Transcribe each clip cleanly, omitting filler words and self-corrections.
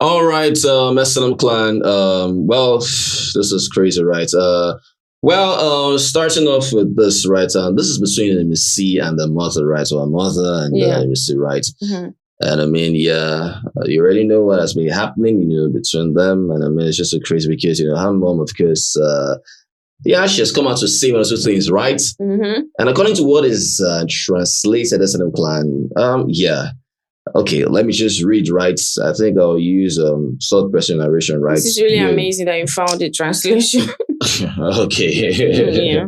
All right, SLM clan. Well, this is crazy, right? Starting off with this, right? This is between Imisi and the mother, right? So a mother and Yeah. Imisi, right? Mm-hmm. And I mean, yeah, you already know what has been happening, between them. And I mean, it's just so crazy because, her mom, of course, yeah, she has come out to say one or two things, right? Mm-hmm. And according to what is translated as an clan, yeah. Okay, let me just read, right? I think I'll use third person narration, right? This is really amazing that you found the translation. Okay. Yeah.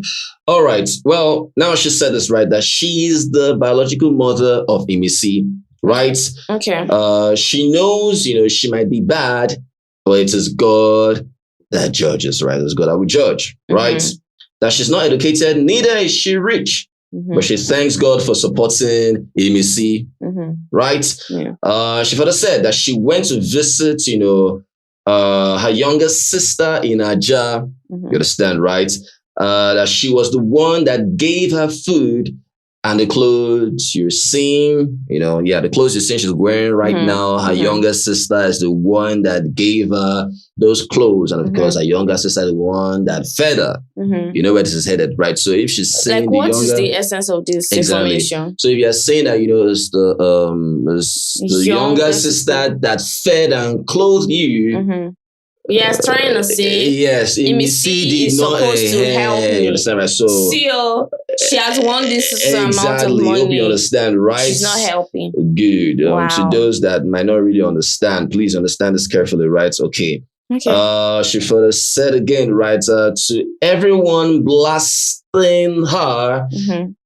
All right. Well, now she said this, right? That she is the biological mother of Imisi, right? Okay. She knows, she might be bad, but it is God that judges, right? It's God that will judge, right? That she's not educated, neither is she rich. But she thanks God for supporting Imisi, right? Yeah. She further said that she went to visit, her younger sister in Aja. You understand, right? That she was the one that gave her food and the clothes you're seeing, the clothes you're seeing she's wearing right now. Her younger sister is the one that gave her those clothes. And of course, her younger sister is the one that fed her. You know where this is headed, right? So if she's saying what is the essence of this information? So if you're saying that, it's the younger sister that fed and clothed you, yes, trying to say yes, Imisi is supposed to help me. You understand, right? So she has won this amount of exactly. money. Hope you understand, right? She's not helping. Good. Wow. To those that might not really understand, please understand this carefully, right? Okay. She further said again, right, to everyone blasting her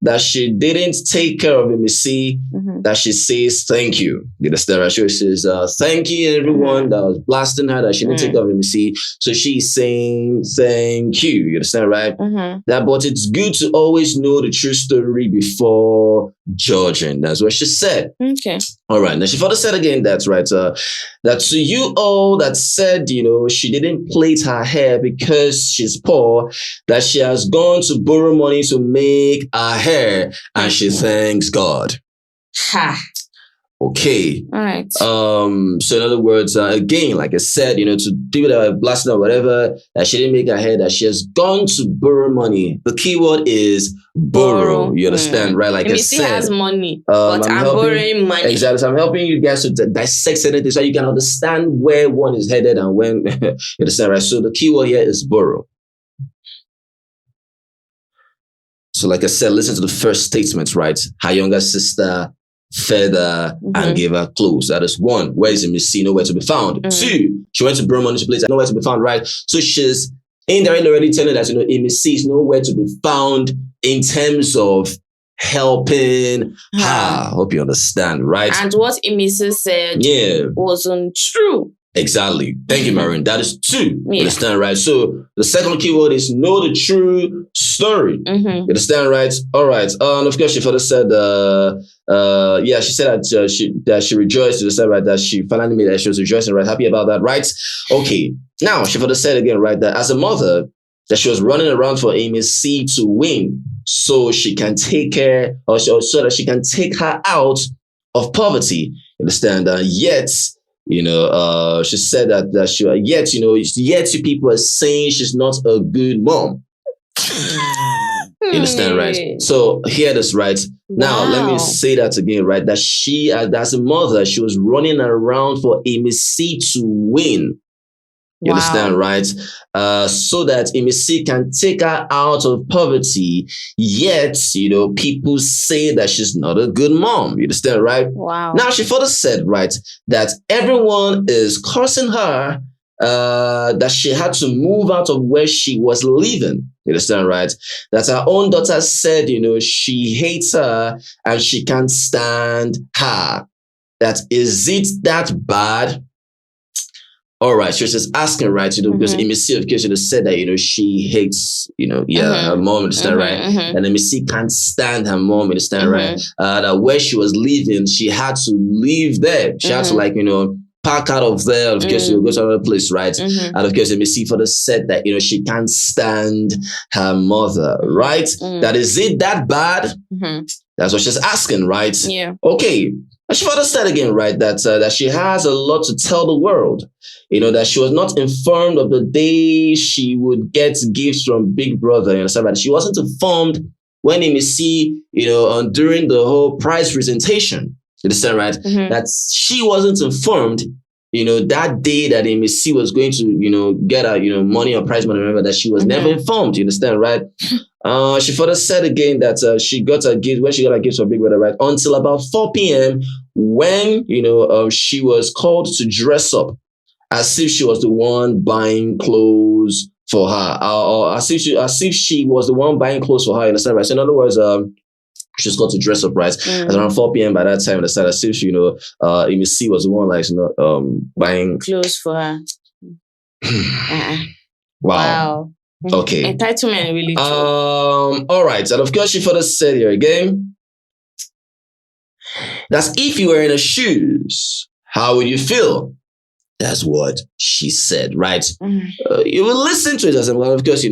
that she didn't take care of Imisi, that she says thank you. You understand, right? She says thank you everyone that was blasting her that she didn't take care of Imisi. So she's saying thank you. You understand, right? But it's good to always know the true story before judging. That's what she said. Okay. All right. Now she further said again, that's right, that to you all that said, she didn't plait her hair because she's poor, that she has gone to borrow money to make her hair, and she thanks God. Ha. Okay. All right. So in other words, again, like I said, to people that are blasting or whatever, that she didn't make her hair, that she has gone to borrow money. The key word is borrow. You understand, right? Like I said, has money, but I'm borrowing money. Exactly. So I'm helping you guys to dissect certain things so you can understand where one is headed and when. You understand, right? So the key word here is borrow. So like I said, listen to the first statement, right? Her younger sister fed her and gave her clothes. That is one. Where is Imisi? Nowhere to be found. Two, she went to borrow money to place, nowhere to be found, right? So she's indirectly already telling that, Imisi is nowhere to be found in terms of helping her. Hope you understand, right? And what Imisi said wasn't true. Exactly. Thank you, Maureen. That is two. You understand, right? So the second keyword is know the true story. You understand, right? All right. And of course, she further said, she said that she rejoiced. You understand, right? That she finally made that she was rejoicing, right? Happy about that, right? Okay. Now she further said again, right, that as a mother, that she was running around for Imisi to win, so she can take care, so that she can take her out of poverty. You understand? Yet. She said that she yet you people are saying she's not a good mom. You understand, right? So hear this, right? Now let me say that again, right? That she, as a mother, she was running around for Imisi to win. You understand, right? So that Imisi can take her out of poverty. Yet, people say that she's not a good mom. You understand, right? Wow. Now, she further said, right, that everyone is cursing her, that she had to move out of where she was living. You understand, right? That her own daughter said, she hates her and she can't stand her. That is it that bad? All right, she was just asking, right, because Imisi, of course, said that, she hates, her mom, understand, right? And Imisi can't stand her mom, understand, right? That where she was living, she had to leave there. She had to, pack out of there, of course, go to another place, right? And of course, Imisi further said that, she can't stand her mother, right? That is it that bad? That's what she's asking, right? Yeah. Okay. And she further said again, right, that she has a lot to tell the world. That she was not informed of the day she would get gifts from Big Brother. You understand, right? She wasn't informed when Imisi, during the whole prize presentation. You understand, right? Mm-hmm. That she wasn't informed, that day that Imisi was going to, get her, money or prize money. Remember that she was never informed. You understand, right? She further said again that she got a gift when she got a gift from Big Brother, right? Until about 4 p.m. when, she was called to dress up as if she was the one buying clothes for her, or as if she was the one buying clothes for her. You understand, right? So in other words, she's got to dress up, right? At around 4 p.m. by that time, understand, as if Imisi was the one like buying clothes for her. Wow. Okay. Entitlement really true. All right. And of course, she further said here again, that's if you were in her shoes, how would you feel? That's what she said, right? You will listen to it as well. Of course,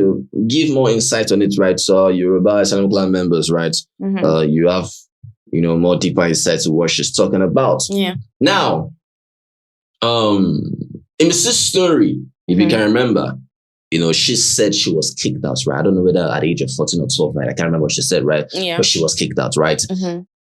give more insight on it, right? So Yoruba Asylum Clan members, right? You have, more deeper insight to what she's talking about. Yeah. Now, in Mrs. story, if you can remember, she said she was kicked out, right? I don't know whether at the age of 14 or 12, right? I can't remember what she said, right? Yeah. But she was kicked out, right?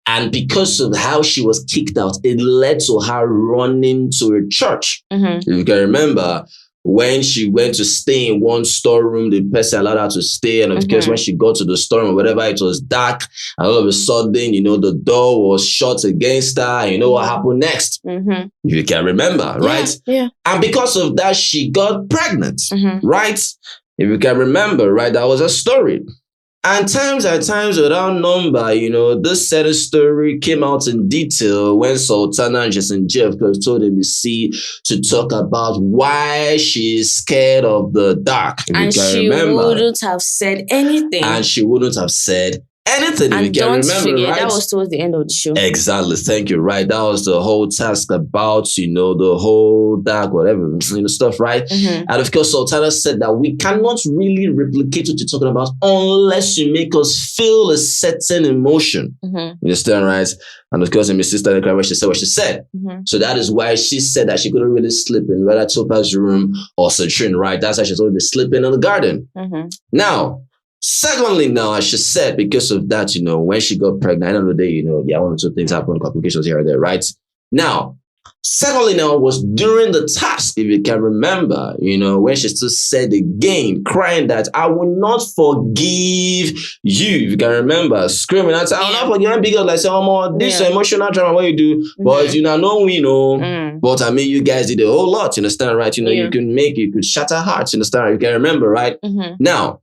And because of how she was kicked out, it led to her running to a church. If you can remember, when she went to stay in one storeroom, the person allowed her to stay. And of course, when she got to the storeroom or whatever, it was dark. And all of a sudden, the door was shut against her. And you know what happened next? If you can remember, right? Yeah. And because of that, she got pregnant, right? If you can remember, right? That was a story. And times without number, this certain story came out in detail when Sultana and Jason J, of course, told Imisi to talk about why she is scared of the dark. And she wouldn't have said anything. And don't forget, right? That was towards the end of the show. Exactly. Thank you. Right. That was the whole task about, the whole dark, whatever, stuff, right? And of course, Sultana said that we cannot really replicate what you're talking about unless you make us feel a certain emotion. You understand, right? And of course, my sister when she said what she said. So that is why she said that she couldn't really sleep in whether Topa's room or Citrine, right? That's why she's always been sleeping in the garden. Now, secondly, now, as she said, because of that, when she got pregnant, at the end of the day, one or two things happened, complications here and there, right? Now, secondly, now, was during the task, if you can remember, when she still said again, crying that I will not forgive you, if you can remember, screaming out, I will not forgive you, because like, say, this emotional drama, what you do, but but I mean, you guys did a whole lot, you understand, right? You could shatter hearts, you understand, you can remember, right? Now,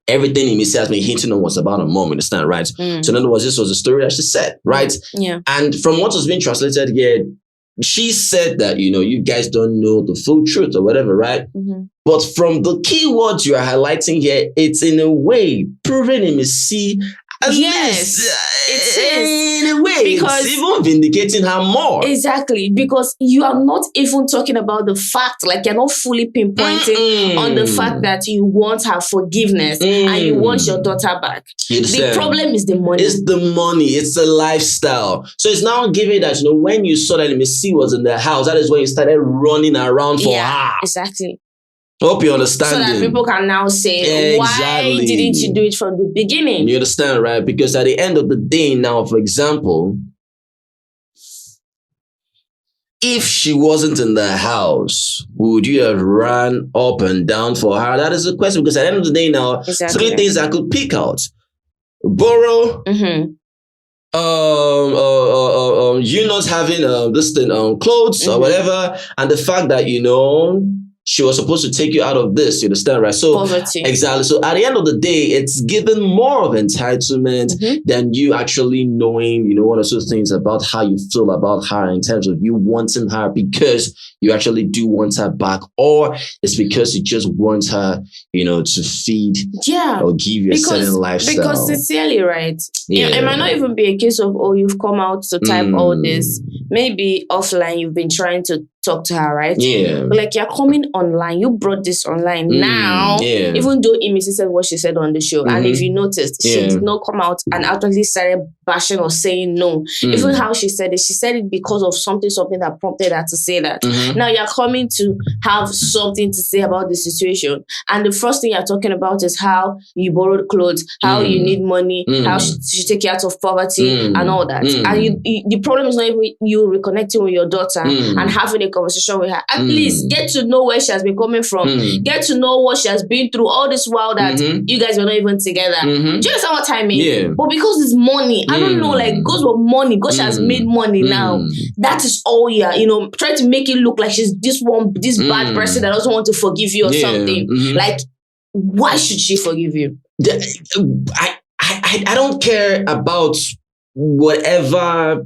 everything Imisi has been hinting on was about her mom, understand, right? So in other words, this was the story that she said, right? Yeah. And from what was being translated here, she said that, you guys don't know the full truth or whatever, right? But from the keywords you are highlighting here, it's in a way proving Imisi. Yes, it is. In a way, because it's even vindicating her more. Exactly, because you are not even talking about the fact, like you're not fully pinpointing on the fact that you want her forgiveness and you want your daughter back. The problem is the money. It's the money. It's the lifestyle. So it's now giving that, when you saw that Imisi was in the house, that is when you started running around for her. Exactly. Hope you understand. So that people can now say, why didn't you do it from the beginning? You understand, right? Because at the end of the day now, for example, if she wasn't in the house, would you have run up and down for her? That is the question. Because at the end of the day now, three things I could pick out. Borrow, you not having this thing, clothes or whatever, and the fact that, she was supposed to take you out of this, you understand, right? So poverty. Exactly. So at the end of the day, it's given more of entitlement than you actually knowing, one or two things about how you feel about her in terms of you wanting her because you actually do want her back, or it's because you just want her, to feed or give you a certain lifestyle. Because sincerely, right? It might not even be a case of, you've come out to type all this. Maybe offline, you've been trying to talk to her, right? Yeah. But like, you're coming online, you brought this online now. Yeah. Even though Imisi said what she said on the show, and if you noticed, she did not come out and outwardly started bashing or saying no. Even how she said it because of something that prompted her to say that. Now you're coming to have something to say about the situation, and the first thing you're talking about is how you borrowed clothes, how you need money, how she take you out of poverty and all that. And the problem is not even you reconnecting with your daughter and having a conversation with her. At least get to know where she has been coming from. Get to know what she has been through all this while that you guys were not even together. Do you understand what I mean? Yeah. But because it's money, I don't know, like, goes with money, because she has made money now. That is all trying to make it look like she's this bad person that doesn't want to forgive you or something. Like, why should she forgive you? I don't care about whatever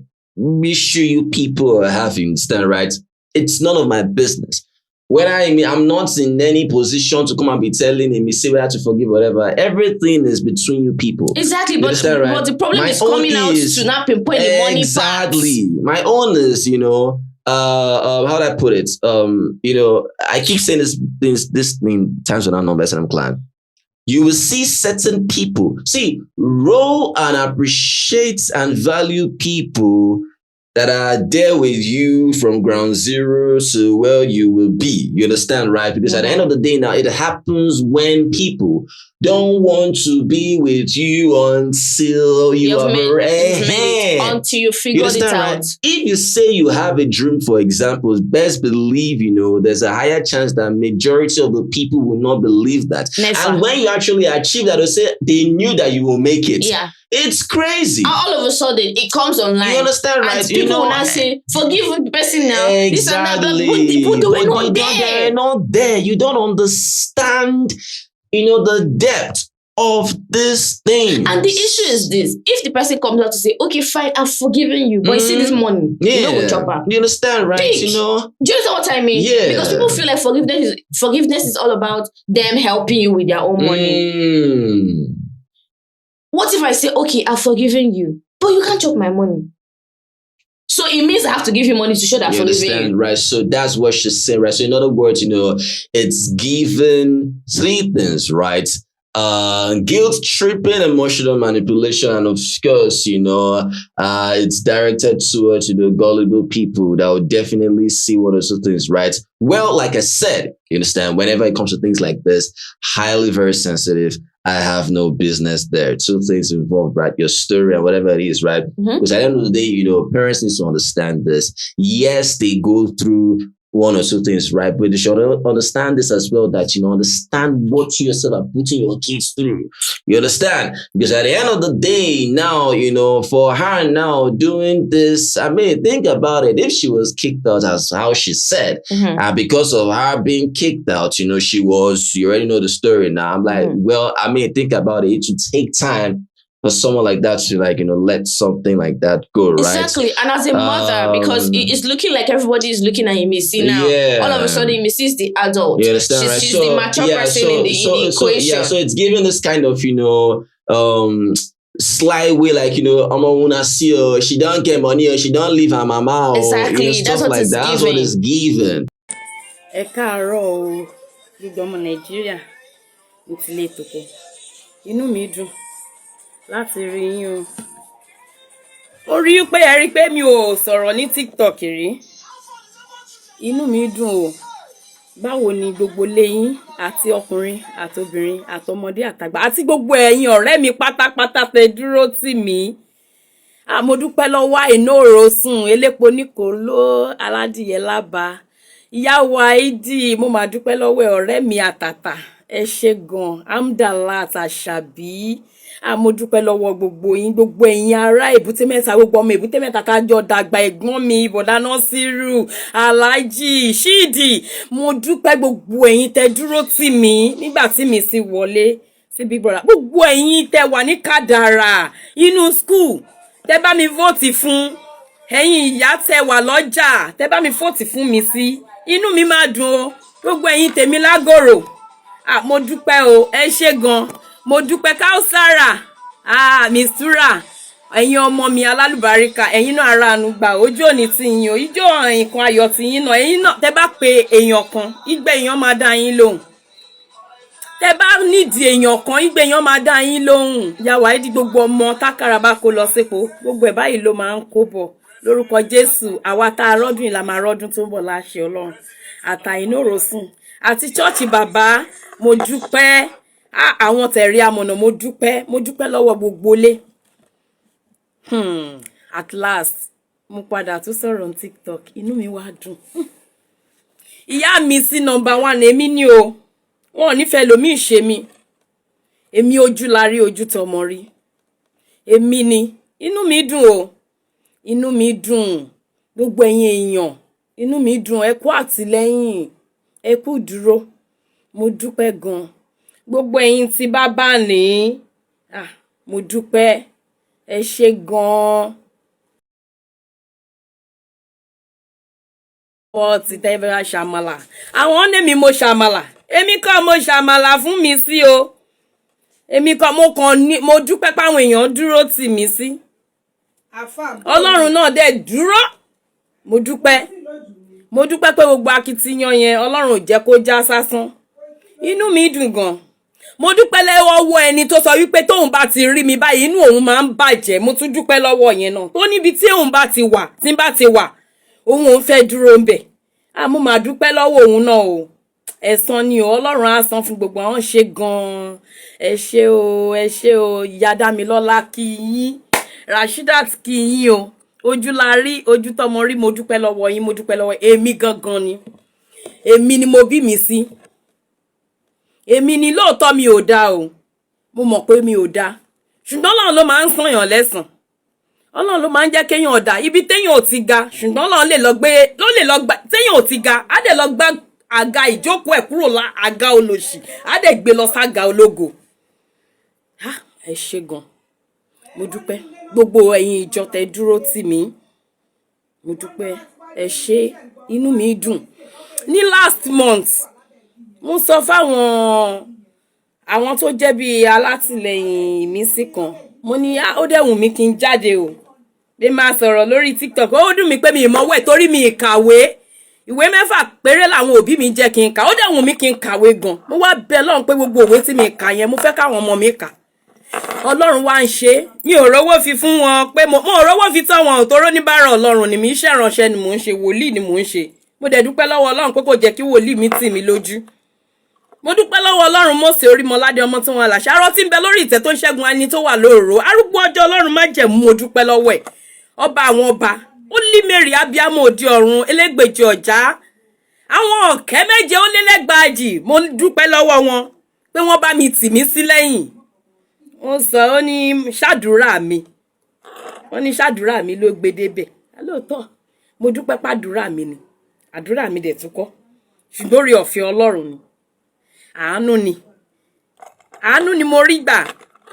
issue you people are having, stand right? It's none of my business. I'm not in any position to come and be telling him, say whether to forgive, whatever. Everything is between you people. Exactly, but the problem is coming out to not pinpoint the money. Exactly. My own is, how do I put it? I keep saying this thing times when I'm not best and I'm glad. You will see certain people. Roll and appreciate and value people that are there with you from ground zero to where you will be. You understand, right? Because at the end of the day now, it happens when people don't want to be with you until you have until you figure it out. Right? If you say you have a dream, for example, best believe, there's a higher chance that majority of the people will not believe that. Never. And when you actually achieve that, they'll say they knew that you will make it. Yeah. It's crazy. All of a sudden, it comes online. You understand, right? And people will now say, forgive the person now. Exactly. This and that. People were not there. They're not there. You don't understand, the depth of this thing. And the issue is this. If the person comes out to say, okay, fine, I've forgiven you, but you see this money, go chop up. You understand, right? Do you understand what I mean? Yeah. Because people feel like forgiveness is all about them helping you with their own money. What if I say, okay, I've forgiven you, but you can't chop my money? So it means I have to give you money to show that I've forgiven you. Right? So that's what she's saying, right? So in other words, it's given three things, right? Guilt tripping, emotional manipulation, and of course, it's directed towards gullible people that will definitely see one of those things, right? Well, like I said, you understand, whenever it comes to things like this, highly very sensitive. I have no business there. Two things involved, right? Your story and whatever it is, right? Because at the end of the day, parents need to understand this. Yes, they go through one or two things, right? But they should understand this as well, that, understand what you yourself are putting your kids through. You understand? Because at the end of the day, now, for her now doing this, think about it. If she was kicked out, as how she said, because of her being kicked out, you already know the story now. I'm like, think about it. It should take time for someone like that to let something like that go, right? Exactly. And as a mother, because it's looking like everybody is looking at Imisi now. Yeah. All of a sudden, Imisi is the adult. You understand, right? She's the mature person in the equation. So it's giving this kind of, sly way, like, she don't get money, or she don't leave her mama, or exactly. Stuff like that. That's what it's given. Ẹ káàárọ̀ o, gbogbo ọmọ Nàìjíríà, mo ti lè tòkò. Inú mi dùn láti rí yín o. Ó rí pé ẹ rí pé mi ò sọ̀rọ̀ ní TikTok rí. Inú mi dùn o. Báwo ni gbogbo ilé yín, àti ọkùnrin àtobìnrin àtọmọdé àtàgbà àti gbogbo ẹ̀yin ọ̀rẹ́ mi pátápátá tẹ́ dúró tì mí. Mo dúpẹ́ lọ́wọ́ Àìná Òròsùn, elépo níkòló, aládìyẹ lába. Ìyàwó Àìdí, mo máa dúpẹ́ lọ́wọ́ ọ̀rẹ́ mi àtàtà. Ẹ ṣé gan, Amdalat Àṣàbí. Mo dúpẹ́ lọ́wọ́ gbogbo ẹ̀yin ará Èbúté Mẹ́ta, gbogbo ọmọ Èbúté Mẹ́ta tá jọ dàgbà, ẹ̀gbọ́n mi Bọ̀dá Nasiru, Alhaji Shidi. Mo dúpẹ́ gbogbo ẹ̀yin tẹ́ dúró tì mí nígbà tí mi sì wọlé sí Big Brother. Gbogbo ẹ̀yin tẹ́ wà ní Kádàrá, inú school, tẹ́ bá mi vote fún. Ẹ̀yin ìyá tẹ́ wà lọ́jà, tẹ́ bá mi vote fún mi sí. Inú mi máa dùn o. Gbogbo ẹ̀yin tèmi lágòrò. Mo dúpẹ́ o, ẹ ṣé gan. Mo dúpẹ́ Kausara, Mistura, ẹ̀yin ọmọ mi alálùbáríkà ẹ̀yin náà aráàánú gbà ojú òní ti yín o ijó nǹkan ayọ̀ ti yín náà ẹ̀yin náà tẹ́ bá pe èèyàn kan igbe èèyàn máa dá yín lóhùn tẹ́ bá nídìí èèyàn kan igbe èèyàn máa dá yín lóhùn yàwá ìdí gbogbo ọmọ tákàrà bá kó lọ sépo gbogbo ẹ̀ báyìí ló máa ń kó bọ̀ lórúkọ Jésù àwa tá a rọ́dún yìí la máa rọ́dún tó ń bọ̀ láṣẹ Ọlọ́run àtàìnóròsùn àti chọ́ọ̀chì bàbá mo dúpẹ́ àwọn tẹ̀rí amọ̀nà mo dúpẹ́ lọ́wọ́ gbogbo lé at last mo padà tún sọ̀rọ̀ ní TikTok inú mi wá dùn ìyá mi sí #1 èmi ni o wọn ò nífẹ̀ẹ́ lómi ìṣe mi èmi ojú la rí ojú tọmọ rí èmi ni inú mi dùn o inú mi dùn gbogbo ẹ̀yin èèyàn inú mi dùn ẹ kú àtìlẹ́yìn ẹ kú dúró mo dúpẹ́ gan gbogbo ẹ̀yin tí bàbá ní mo dúpẹ́ ẹ ṣé gan ọ ti tẹ́bẹ̀rẹ̀ ṣàmàlà àwọn ọ̀nẹ́mi mo ṣàmàlà èmi kọ́ mo ṣàmàlà fún mi sí o èmi kọ́ mo dúpẹ́ páwọn èèyàn dúró tì mí sí Ọlọ́run náà dẹ̀ dúró mo dúpẹ́ pé gbogbo akitiyan yẹn Ọlọ́run ò jẹ́ kó já sásán inú mi dùn gan mo dúpẹ́ lọ́wọ́ ẹni tó sọ wípé tóun bá ti rí mi báyìí inú òun máa ń bàjẹ́ mo tún dúpẹ́ lọ́wọ́ yẹn náà tó níbi tí òun bá ti wà tí n bá ti wà òun fẹ́ dúró ń bẹ̀ mo máa dúpẹ́ lọ́wọ́ òun náà o ẹ̀san ni o Ọlọ́run á san fún gbogbo àwọn ṣe gan ẹ ṣé o ìyá Dámilọ́lá kí yín Rashidat kí yín o ojú la rí ojú tọmọ rí mo dúpẹ́ lọ́wọ́ yín mo dúpẹ́ lọ́wọ́ èmi gangan ni èmi ni mo bí mi sí èmi ni lóòótọ́ mi ò dá o mo mọ̀ pé mi ò dá ṣùgbọ́n Ọlọ́run ló máa ń sànyàn lẹ́san Ọlọ́run ló máa ń jẹ́ kéèyàn ọ̀dà ibi téèyàn ò ti ga ṣùgbọ́n Ọlọ́run lè lọ gbà téèyàn ò ti ga á dẹ̀ lọ gbá àga ìjókòó ẹ̀ kúrò lá àga olòṣì á dẹ̀ gbé lọ sága ológo ẹ ṣé gan mo dúpẹ́ gbogbo ẹ̀yin ìjọ tẹ́ dúró tì mí mo dúpẹ́ ẹ ṣé inú mi dùn ní last month mo sọ fáwọn àwọn tó jẹ́ bí alátìlẹyìn Imisi kan mo ní ó dẹ̀ wù mí kí n jáde o bí máa sọ̀rọ̀ lórí TikTok ó dùn mí pé mi ìmọ̀wé torí mi ìkàwé ìwé 6 péré làwọn òbí mi jẹ́ kí n kà ó dẹ̀ wù mí kí n kàwé gan mo wá bẹ̀ Ọlọ́run pé gbogbo òwe tí mi kà yẹn mo fẹ́ káwọn ọmọ mi kà Ọlọ́run wá ń ṣe mi ò rówó fi fún wọn pé mo ò rówó fi tọ́ wọn ò tóró níbàárà Ọlọ́run ni mi iṣẹ́ ìránṣẹ́ ni mò ń ṣe wòlíì ni mò ń ṣe mo dẹ̀ dúpẹ́ lọ́wọ́ Ọlọ́run pé kò jẹ́ kí wòlíì mi tì mí lójú mo dúpẹ́ lọ́wọ́ Ọlọ́run Mósè Orímọládé ọmọ tí wọ́n làṣà arọ́ tí ń bẹ lórí ìtẹ́ tó ń ṣẹ́gun ẹni tó wà lóòró arúgbó ọjọ́ Ọlọ́run má jẹ̀mú mo dúpẹ́ lọ́wọ́ ẹ̀ ọba àwọn ọba ó lí Mary abiyamọ òde ọ̀run elégbèjì ọ̀já àwọn ọ̀kẹ́ méje ó lé lẹ́gbàájì mo dúpẹ́ lọ́wọ́ wọn pé wọ́n bá mi tì mí sí lẹ́yìn wọ́n sọ ó ní ṣàdúrà mi wọ́n ní ṣàdúrà mi ló gbé débẹ̀ lóòótọ́ mo dúpẹ́ pàdúrà mi ni àdúrà mi dẹ̀ tún kọ́ ṣùgbọ́n oore ọ̀fẹ́ Ọlọ́run ni àánú ni mo rí gbà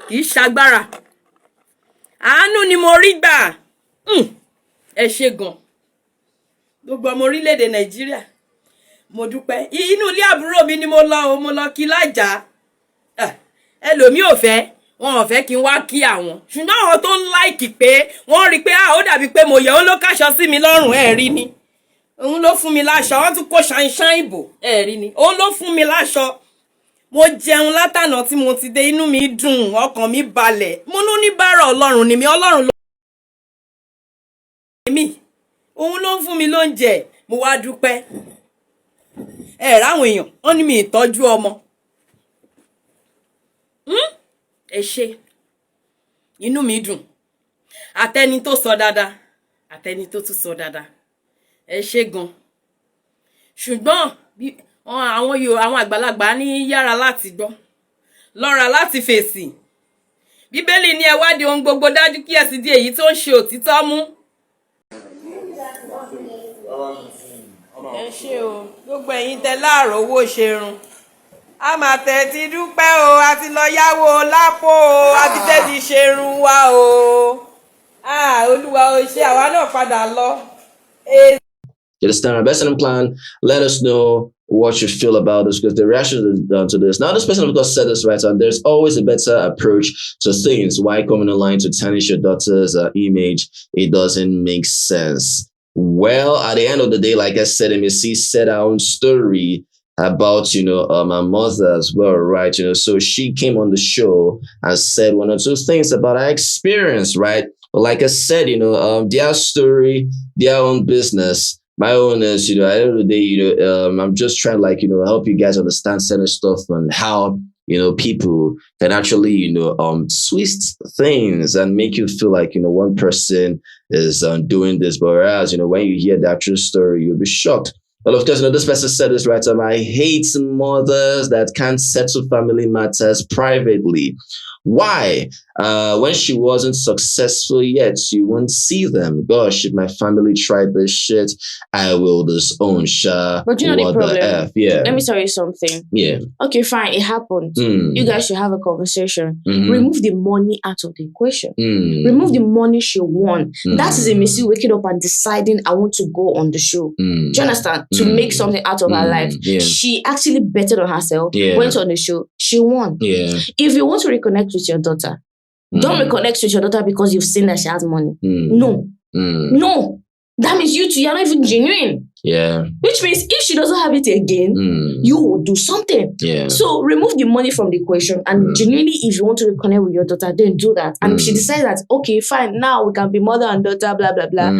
kì í ṣagbára àánú ni mo rí gbà ẹ ṣé gan gbogbo ọmọ orílẹ̀-èdè Nàìjíríà mo dúpẹ́ inú ilé àbúrò mi ni mo lọ kí lájà ẹlòmíì ò fẹ́ wọn ò fẹ́ kí n wá kí àwọn ṣùgbọ́n àwọn tó ń láìkì pé wọ́n rí pé ó dàbí pé mo yẹ ó ló káṣọ sí mi lọ́rùn rí ni òun ló fún mi láṣọ wọ́n tún kó ṣàìṣàn ìbò rí ni òun ló fún mi láṣọ mo jẹun látànà tí mo ti dé inú mi dùn ọkàn mi balẹ̀ mo ní oníbàárà Ọlọ́run ni mi Ọlọ́run ló mi òun ló ń fún mi lóúnjẹ mo wá dúpẹ́ ráwọn èèyàn wọ́n ní mi ìtọ́jú ọmọ ẹ ṣé inú mi dùn àtẹni tó sọ dáadáa àtẹni tó tún sọ dáadáa ẹ ṣé gan ṣùgbọ́n àwọn àgbàlagbà ní yára láti gbọ́ lọ́ra láti fèsì Bíbélì ní ẹ wádìí ohun gbogbo dájú kí ẹ sì di èyí tó ń ṣe òtítọ́ mú. ẹ ṣé o gbogbo ẹ̀yin tẹ́ láàrọ̀ owó ṣerun a máa tẹ̀ ti dúpẹ́ o a ti lọ yáwó lápò o a ti tẹ́ ti ṣerun wa o Olúwa o ṣe àwa náà padà lọ. Get a standard investment plan. Let us know what you feel about this, because the reaction to this. Now, this person, of course, said this right, and there's always a better approach to things. Why coming online to tarnish your daughter's image? It doesn't make sense. Well, at the end of the day, like I said, Imisi said her own story about, my mother as well, right? So she came on the show and said one or two things about her experience, right? But like I said, their story, their own business. My own is, at the end of the day, I'm just trying to, help you guys understand certain stuff and how, people can actually, twist things and make you feel like, one person is doing this. But whereas, when you hear the actual story, you'll be shocked. Well, of course, this person said this right. I hate mothers that can't settle family matters privately. Why? When she wasn't successful yet, you won't see them. Gosh, if my family tried this shit, I will disown Sha. But you know what the problem? F? Yeah. Let me tell you something. Yeah. Okay, fine. It happened. You guys should have a conversation. Mhm. Remove the money out of the equation. Remove the money she won. That is Imisi waking up and deciding, I want to go on the show. Do you understand? To make something out of her life. Yeah. She actually betted on herself, Yeah. went on the show. She won. Yeah. If you want to reconnect with your daughter, don't reconnect with your daughter because you've seen that she has money. No. No. That means you're not even genuine. Yeah. Which means if she doesn't have it again, you will do something. Yeah. So remove the money from the equation and genuinely, if you want to reconnect with your daughter, then do that. And if she decides that, okay, fine, now we can be mother and daughter, blah, blah, blah,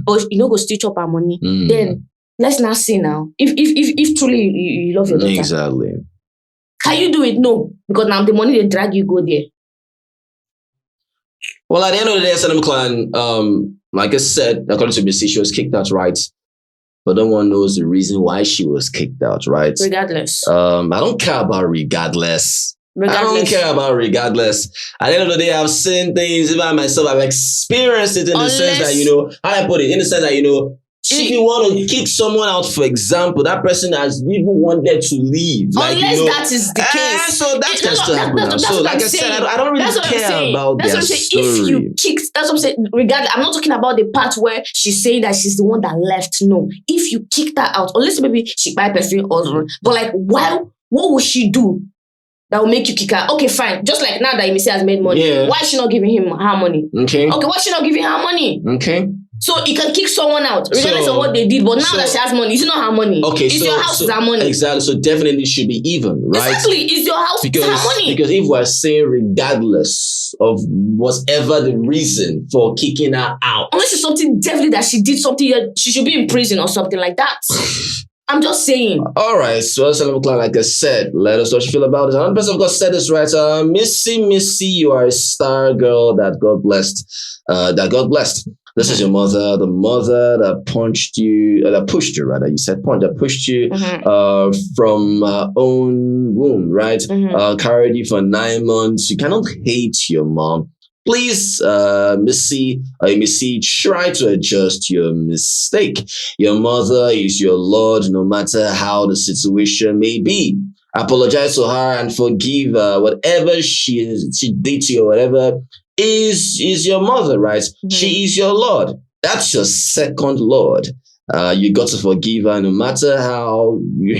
but go stitch up her money, then let's not see now. If truly you love your daughter. Exactly. Can you do it? No. Because now the money they drag you go there. Well, at the end of the day, SNM Clan, like I said, according to Missy, she was kicked out, right? But no one knows the reason why she was kicked out, right? Regardless. I don't care about regardless. I don't care about regardless. At the end of the day, I've seen things even myself. I've experienced it in the sense that, how I put it, in the sense that, if you want to kick someone out, for example, that person has even wanted to leave. Unless that is the case. So that can still happen. So like I said, I don't really care about their story. If you kick, that's what I'm saying. Regardless, I'm not talking about the part where she's saying that she's the one that left. No. If you kicked her out, unless maybe she buy person or but what would she do that will make you kick her? Okay, fine. Just like now that Imisi has made money, why is she not giving him her money? Okay, why is she not giving her money? Okay. So you can kick someone out, regardless of what they did. But now that she has money, it's not her money. Okay, it's your house, it's her money. Exactly. So definitely should be even, right? Exactly. It's your house, it's her money. Because if we're saying regardless of whatever the reason for kicking her out, unless it's something definitely that she did something that she should be in prison or something like that. I'm just saying. All right. So, like I said, let us know what you feel about this. Another person, of course, said this right. Missy, you are a star girl that God blessed. This is your mother, the mother that pushed you, you said punch, that pushed you from own womb, right? Carried you for 9 months. You cannot hate your mom. Please, Missy, try to adjust your mistake. Your mother is your Lord, no matter how the situation may be. Apologize to her and forgive whatever she did to you, whatever is your mother, right? She is your Lord. That's your second Lord. You got to forgive her no matter how, you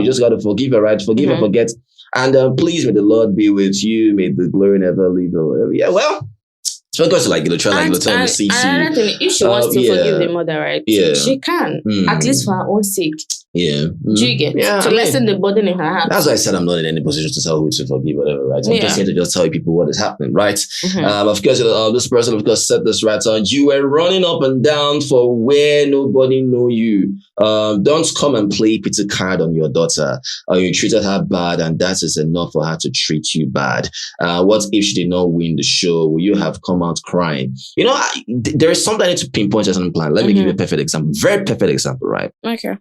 just got to forgive her, right? Forgive and forget. And please, may the Lord be with you. May the glory never leave you. Yeah, well, it's because try tell the seat. Another thing, if she wants to forgive the mother, right? Yeah, she can, at least for her own sake. Yeah. Do you get? To lessen the burden in her heart. That's why I said I'm not in any position to tell who to forgive, whatever, right? I'm just here to just tell people what is happening, right? Of course, this person, of course, said this, right? You were running up and down for where nobody know you. Don't come and play pity card on your daughter. You treated her bad, and that is enough for her to treat you bad. What if she did not win the show? Will you have come out crying? There is something I need to pinpoint as a plan. Let me give you a perfect example. Very perfect example, right? Okay.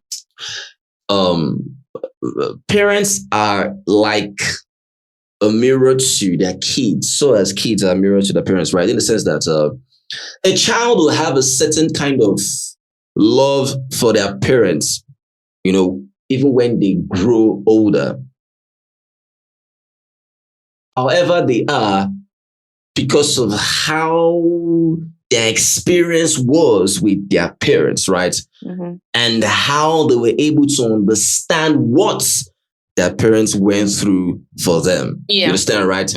Parents are like a mirror to their kids. So as kids are a mirror to their parents, right? In the sense that a child will have a certain kind of love for their parents, even when they grow older. However they are, because of how their experience was with their parents, right? And how they were able to understand what their parents went through for them. You understand, right?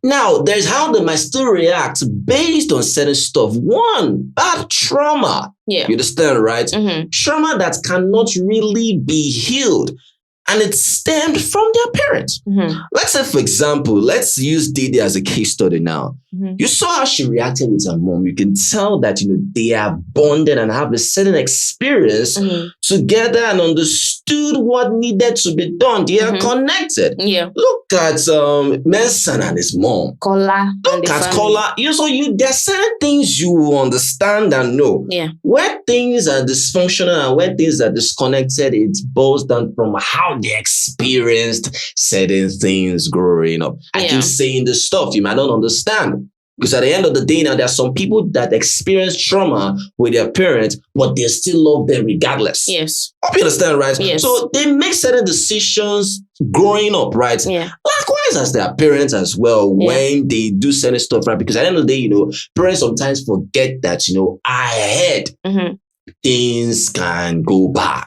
Now, there's how they might still react based on certain stuff. One, bad trauma. You understand, right? Trauma that cannot really be healed. And it stemmed from their parents. Let's say, for example, let's use Didi as a case study now. You saw how she reacted with her mom. You can tell that, they are bonded and have a certain experience together and understood what needed to be done. They are connected. Look at Mensan and his mom. Kola. Look at Kola. There are certain things you understand and know. Where things are dysfunctional and where things are disconnected, it boils down from how they experienced certain things growing up. I keep saying this stuff you might not understand. Because at the end of the day now, there are some people that experience trauma with their parents, but they still love them regardless. Hope you understand, right? So they make certain decisions growing up, right? Likewise as their parents as well, when they do certain stuff, right? Because at the end of the day, parents sometimes forget that, ahead, things can go bad.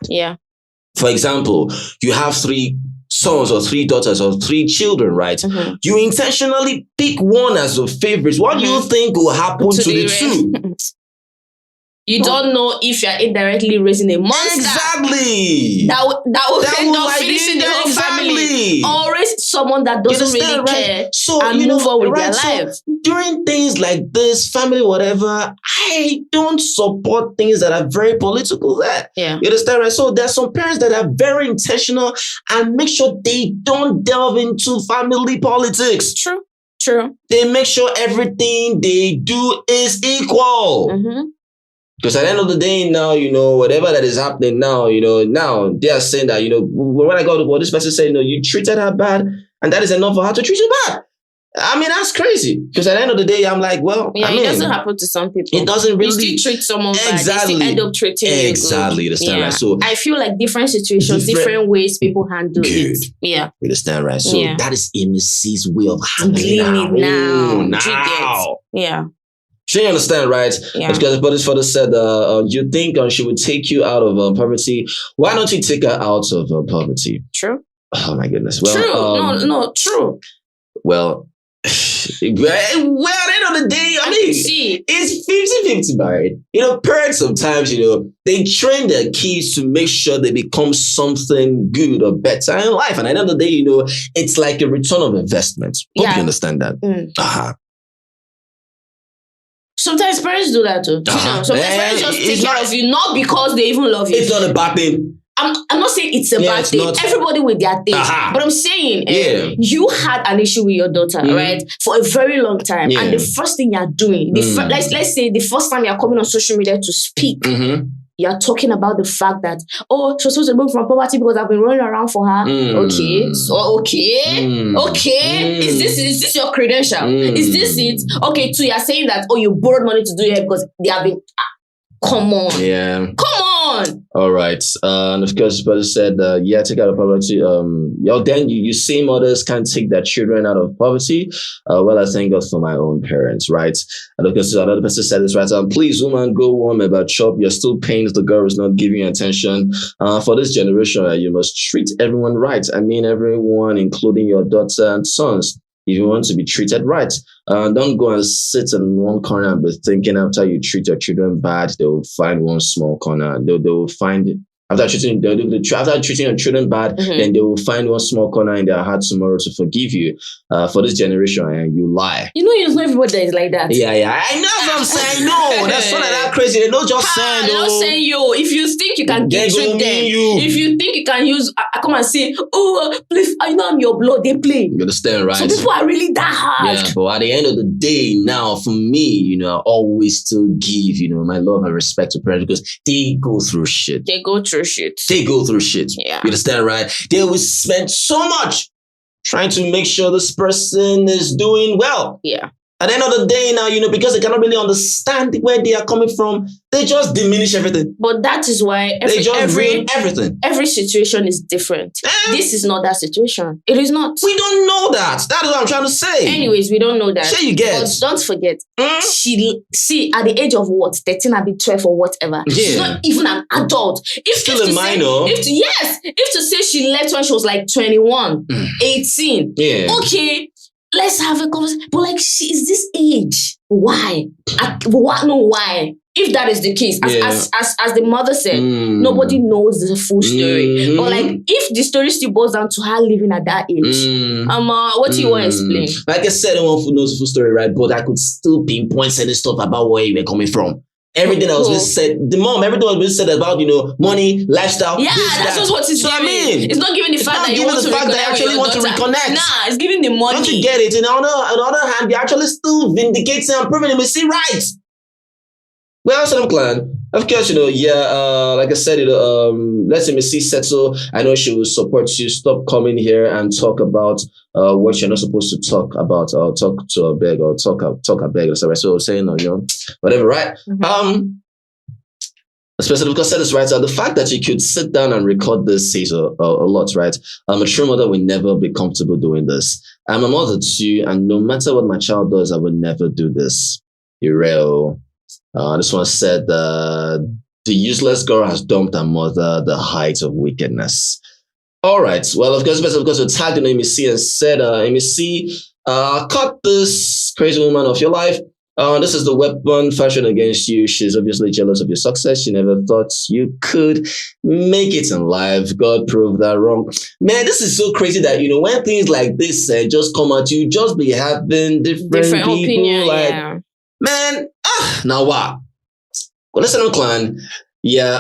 For example, you have 3 sons or 3 daughters or 3 children, right? You intentionally pick one as a favorite. What do you think will happen to the 2? You don't know if you're indirectly raising a monster. Exactly. That will end up finishing the whole family. Or raise someone that doesn't really care and move on with their life. During things like this, family, whatever, I don't support things that are very political there. You understand, right? So there's some parents that are very intentional and make sure they don't delve into family politics. True. They make sure everything they do is equal. Because at the end of the day now, whatever that is happening now, now they are saying that, when I go to what this person said, you treated her bad and that is enough for her to treat you bad. I mean, that's crazy. Because at the end of the day, I'm like, well, it doesn't happen to some people. It doesn't really. You still treat someone bad. They still end up treating you good. Understand, right? So I feel like different situations, different ways people handle it. You understand, right? So that is Imisi's way of handling it now. She understand, right? Because Buddy's father said, you think she would take you out of poverty. Why don't you take her out of poverty? True. Oh my goodness. Well, true. True. Well, at the end of the day, I mean, it's 50-50, right? Parents sometimes, they train their kids to make sure they become something good or better in life. And at the end of the day, it's like a return of investment. Hope you understand that. Sometimes parents do that too. Sometimes parents just take care of you, not because they even love you. It's not a bad thing. I'm not saying it's a bad thing. Everybody with their things. But I'm saying you had an issue with your daughter, right? For a very long time. And the first thing you're doing, let's say the first time you're coming on social media to speak, you're talking about the fact that, she's supposed to move from poverty because I've been running around for her. Okay. Is this your credential? Is this it? Okay, so you're saying that, you borrowed money to do it because they have been... Come on. Come on. All right. And of course, brother said, take out of poverty. Then you see mothers can't take their children out of poverty. Well, I thank God for my own parents, right? And of course, another person said this, right? Please, woman, go warm about chop. You're still paying if the girl is not giving you attention. For this generation, you must treat everyone right. I mean, everyone, including your daughter and sons. If you want to be treated right, don't go and sit in one corner and be thinking after you treat your children bad, they will find one small corner. They will find After treating your children bad, then they will find one small corner in their heart tomorrow to forgive you. For this generation, and you lie. It's not everybody that is like that. Yeah. I know what I'm saying. No, that's not that crazy. They're not just saying. They're not saying yo. If you think you can get treat them, if you think you can use, I come and say, please, I know I'm your blood. They play. You understand, right? Some people are really that hard. Yeah, but at the end of the day, now for me, I always still give, my love and respect to parents because they go through shit. They go through shit. Yeah. You understand, right? They will spend so much trying to make sure this person is doing well. Yeah. At the end of the day now, because they cannot really understand where they are coming from, they just diminish everything. But that is why ruin everything. Every situation is different. This is not that situation. It is not. We don't know that. That is what I'm trying to say. Anyways, we don't know that. Sure you get. But don't forget, see, at the age of 13, I'll be 12 or whatever. Yeah. She's not even an adult. Still a minor. If to say she left when she was like 21, 18. Yeah. Okay. Let's have a conversation. But like, she is this age. Why? Why? If that is the case, as the mother said, nobody knows the full story. But like, if the story still boils down to her living at that age, what do you want to explain? Like I said, no one knows the full story, right? But I could still pinpoint certain stuff about where you were coming from. Everything that was being said, everything was being said about, money, lifestyle. Yeah, that's just what it's giving. It's not giving the fact that you want to reconnect. Nah, it's giving the money. Don't you get it? On the other hand, you're actually still vindicating and proving Imisi right. Well, so I'm glad. Of course, like I said, let's Imisi settle. I know she will support you. Stop coming here and talk about what you're not supposed to talk about, or talk to a beg, or talk a beg, or something. So saying, whatever, right? Mm-hmm. Especially because I said this right. The fact that you could sit down and record this says a lot, right? A true mother will never be comfortable doing this. I'm a mother too, and no matter what my child does, I will never do this. You're real. This one said, the useless girl has dumped her mother, the height of wickedness. All right. Well, of course, we tagged Imisi and said, Imisi, cut this crazy woman off your life. This is the weapon fashioned against you. She's obviously jealous of your success. She never thought you could make it in life. God proved that wrong. Man, this is so crazy that, when things like this just come at you, just be having different people. Opinion, Man, now what? Well, listen, clan. Yeah,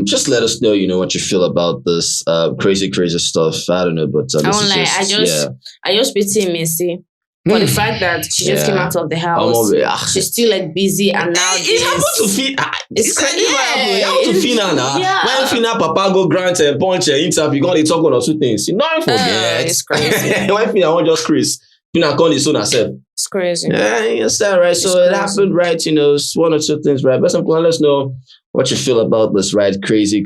just let us know, what you feel about this crazy stuff. I don't know, but I won't lie. I just pity Imisi for the fact that she just came out of the house. She's still like busy, and now it happened to Fina. It happened to Fina now. Yeah. When Fina Papa go grant and punch and interview, you gonna talk one or two things. You don't forget. It's crazy. When Fina won't just Chris. Fina call his own herself. It's crazy. Yeah, it's that right. So it happened, right? It's one or two things, right? But let us know what you feel about this, right? Crazy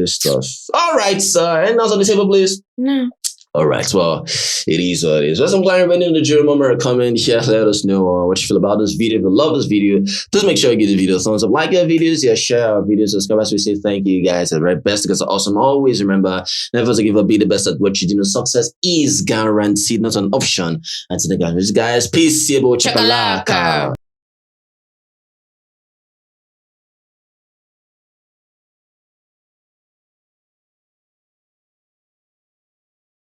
stuff. All right, anything else on the table, please? No. All right, well, it is what it is. Well, I'm glad everybody in the German are coming here. Let us know what you feel about this video. If you love this video, please make sure you give the video a thumbs up. Like our videos, share our videos, subscribe. As we say, thank you guys. The very best because awesome. Always remember, never to give up. Be the best at what you do. Success is guaranteed, not an option. And to the guys, peace. Chakalaka.